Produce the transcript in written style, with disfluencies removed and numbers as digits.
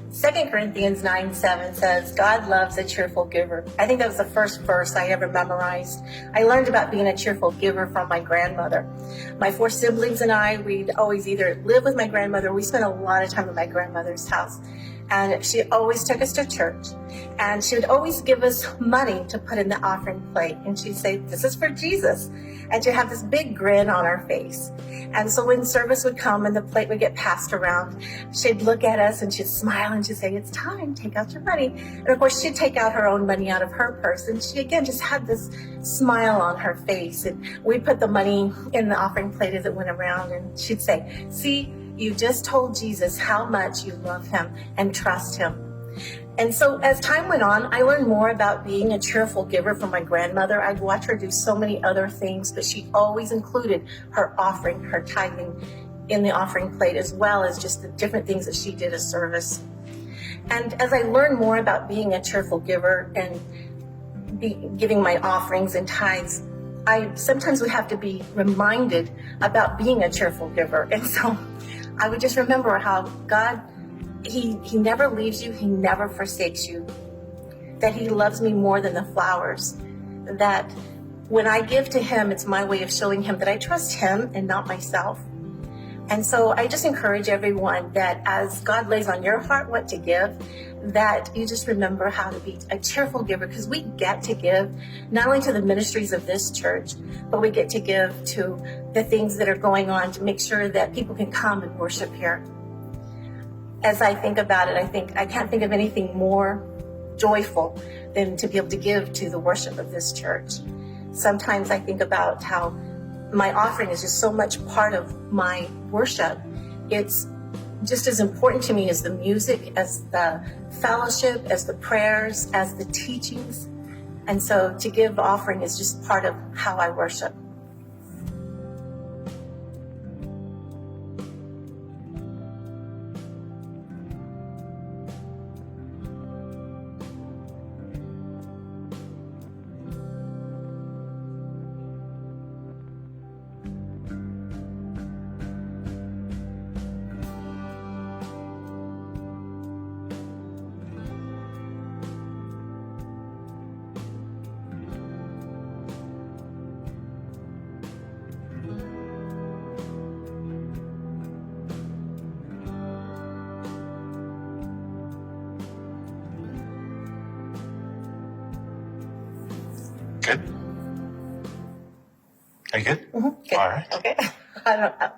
Second Corinthians 9:7 says, God loves a cheerful giver. I think that was the first verse I ever memorized. I learned about being a cheerful giver from my grandmother. My 4 siblings and I, we'd always either live with my grandmother, or we spent a lot of time at my grandmother's house. And she always took us to church. And she would always give us money to put in the offering plate. And she'd say, this is for Jesus. And she'd have this big grin on her face. And so when service would come and the plate would get passed around, she'd look at us and she'd smile and she'd say, it's time, take out your money. And of course, she'd take out her own money out of her purse. And she, again, just had this smile on her face. And we'd put the money in the offering plate as it went around. And she'd say, see, you just told Jesus how much you love him and trust him. And so as time went on, I learned more about being a cheerful giver from my grandmother. I'd watch her do so many other things, but she always included her offering, her tithing in the offering plate, as well as just the different things that she did as service. And as I learned more about being a cheerful giver and giving my offerings and tithes, I sometimes would have to be reminded about being a cheerful giver. And so I would just remember how God, He never leaves you. He never forsakes you. That he loves me more than the flowers. That when I give to him, it's my way of showing him that I trust him and not myself. And so I just encourage everyone that as God lays on your heart what to give, that you just remember how to be a cheerful giver, because we get to give not only to the ministries of this church, but we get to give to the things that are going on to make sure that people can come and worship here. As I think about it, I can't think of anything more joyful than to be able to give to the worship of this church. Sometimes I think about how my offering is just so much part of my worship. It's just as important to me as the music, as the fellowship, as the prayers, as the teachings. And so to give offering is just part of how I worship. Good? Are you good? Mm-hmm. Okay. All right. Okay. I don't know.